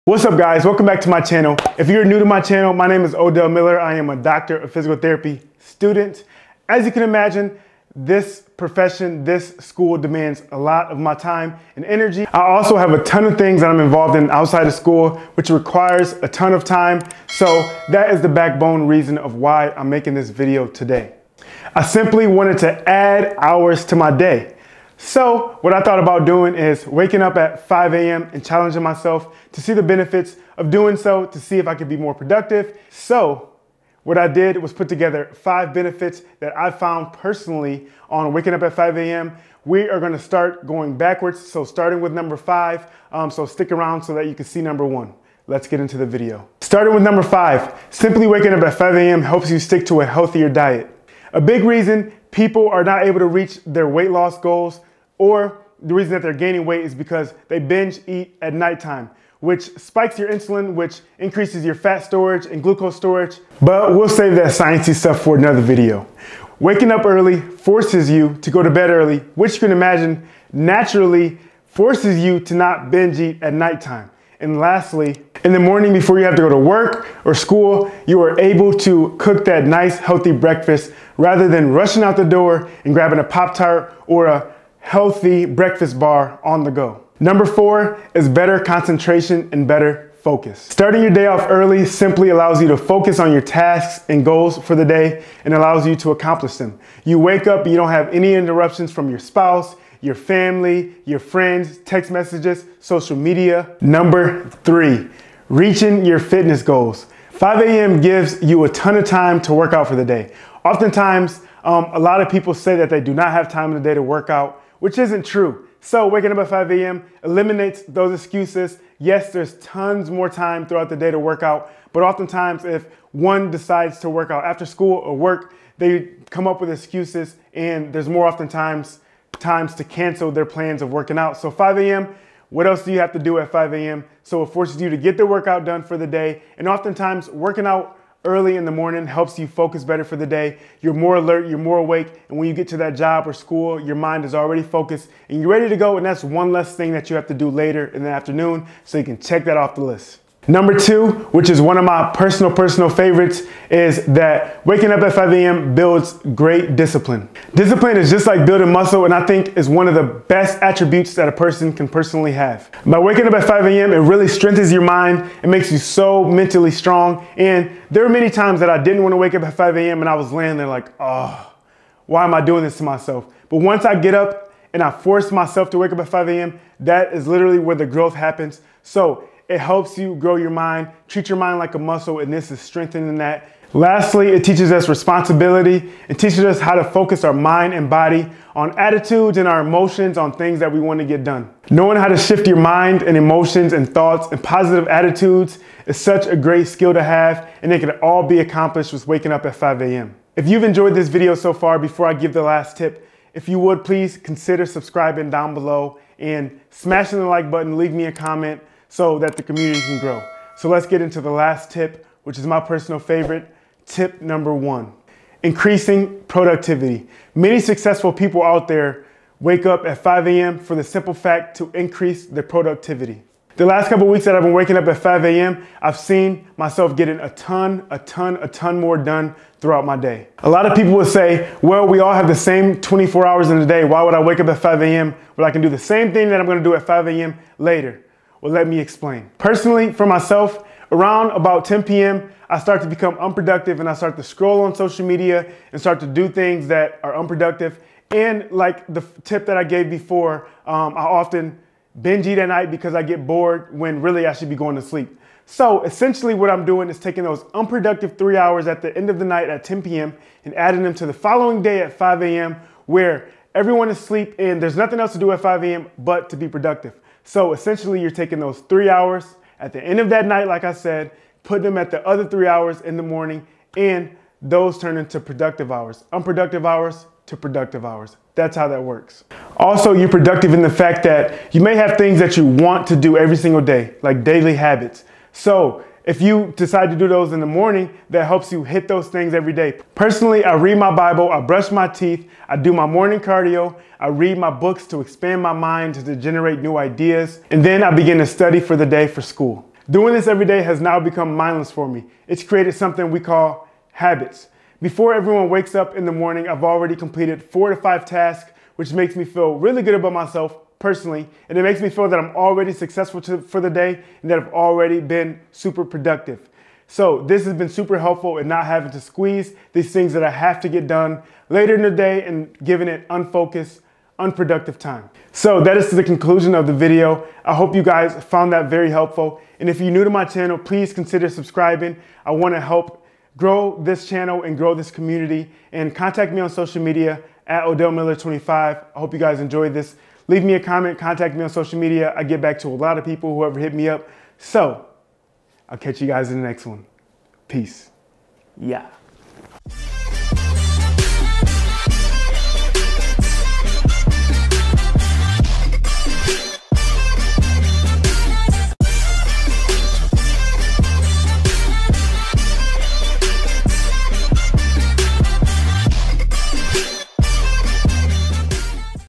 What's up guys, welcome back to my channel. If you're new to my channel, my name is Odell Miller. I am a doctor of physical therapy student. As you can imagine, this profession, this school demands a lot of my time and energy. I also have a ton of things that I'm involved in outside of school, which requires a ton of time. So that is the backbone reason of why I'm making this video today. I simply wanted to add hours to my day. So what I thought about doing is waking up at 5 a.m. and challenging myself to see the benefits of doing so, to see if I could be more productive. So what I did was put together 5 benefits that I found personally on waking up at 5 a.m. We are going to start going backwards. So starting with number 5. So stick around so that you can see number 1. Let's get into the video. Starting with number 5, simply waking up at 5 a.m. helps you stick to a healthier diet. A big reason people are not able to reach their weight loss goals, or the reason that they're gaining weight, is because they binge eat at nighttime, which spikes your insulin, which increases your fat storage and glucose storage. But we'll save that sciencey stuff for another video. Waking up early forces you to go to bed early, which you can imagine naturally forces you to not binge eat at nighttime. And lastly, in the morning before you have to go to work or school, you are able to cook that nice healthy breakfast rather than rushing out the door and grabbing a Pop-Tart or a healthy breakfast bar on the go. Number 4 is better concentration and better focus. Starting your day off early simply allows you to focus on your tasks and goals for the day and allows you to accomplish them. You wake up and you don't have any interruptions from your spouse, your family, your friends, text messages, social media. Number 3, reaching your fitness goals. 5 a.m. gives you a ton of time to work out for the day. Oftentimes, a lot of people say that they do not have time in the day to work out, which isn't true. So waking up at 5 a.m. eliminates those excuses. Yes, there's tons more time throughout the day to work out, but oftentimes if one decides to work out after school or work, they come up with excuses, and there's more times to cancel their plans of working out. So 5 a.m., what else do you have to do at 5 a.m.? So it forces you to get the workout done for the day. And oftentimes working out early in the morning helps you focus better for the day. You're more alert, you're more awake, and when you get to that job or school, your mind is already focused and you're ready to go, and that's one less thing that you have to do later in the afternoon, so you can check that off the list. Number 2, which is one of my personal favorites, is that waking up at 5 a.m. builds great discipline. Discipline is just like building muscle, and I think is one of the best attributes that a person can personally have. By waking up at 5 a.m., it really strengthens your mind. It makes you so mentally strong. And there were many times that I didn't want to wake up at 5 a.m. and I was laying there like, oh, why am I doing this to myself? But once I get up and I force myself to wake up at 5 a.m., that is literally where the growth happens. So it helps you grow your mind, treat your mind like a muscle, and this is strengthening that. Lastly, it teaches us responsibility. It teaches us how to focus our mind and body on attitudes and our emotions on things that we want to get done. Knowing how to shift your mind and emotions and thoughts and positive attitudes is such a great skill to have, and it can all be accomplished with waking up at 5 a.m. If you've enjoyed this video so far, before I give the last tip, if you would please consider subscribing down below and smashing the like button, leave me a comment so that the community can grow. So let's get into the last tip, which is my personal favorite. Tip number 1, increasing productivity. Many successful people out there wake up at 5 a.m. for the simple fact to increase their productivity. The last couple of weeks that I've been waking up at 5 a.m., I've seen myself getting a ton more done throughout my day. A lot of people would say, well, we all have the same 24 hours in a day. Why would I wake up at 5 a.m. when I can do the same thing that I'm going to do at 5 a.m. later? Well, let me explain. Personally, for myself, around about 10 p.m., I start to become unproductive and I start to scroll on social media and start to do things that are unproductive. And like the tip that I gave before, I often binge eat at night because I get bored when really I should be going to sleep. So essentially what I'm doing is taking those unproductive 3 hours at the end of the night at 10 p.m. and adding them to the following day at 5 a.m. where everyone is asleep and there's nothing else to do at 5 a.m. but to be productive. So essentially you're taking those 3 hours at the end of that night, like I said, put them at the other 3 hours in the morning, and those turn into productive hours. Unproductive hours to productive hours. That's how that works. Also, you're productive in the fact that you may have things that you want to do every single day, like daily habits. So if you decide to do those in the morning, that helps you hit those things every day. Personally, I read my Bible, I brush my teeth, I do my morning cardio, I read my books to expand my mind, to generate new ideas, and then I begin to study for the day for school. Doing this every day has now become mindless for me. It's created something we call habits. Before everyone wakes up in the morning, I've already completed 4 to 5 tasks, which makes me feel really good about myself personally, and it makes me feel that I'm already successful for the day and that I've already been super productive. So this has been super helpful in not having to squeeze these things that I have to get done later in the day and giving it unfocused, unproductive time. So that is the conclusion of the video. I hope you guys found that very helpful. And if you're new to my channel, please consider subscribing. I want to help grow this channel and grow this community. And contact me on social media at Odell Miller 25. I hope you guys enjoyed this. Leave me a comment, contact me on social media. I get back to a lot of people, whoever hit me up. So I'll catch you guys in the next one. Peace. Yeah.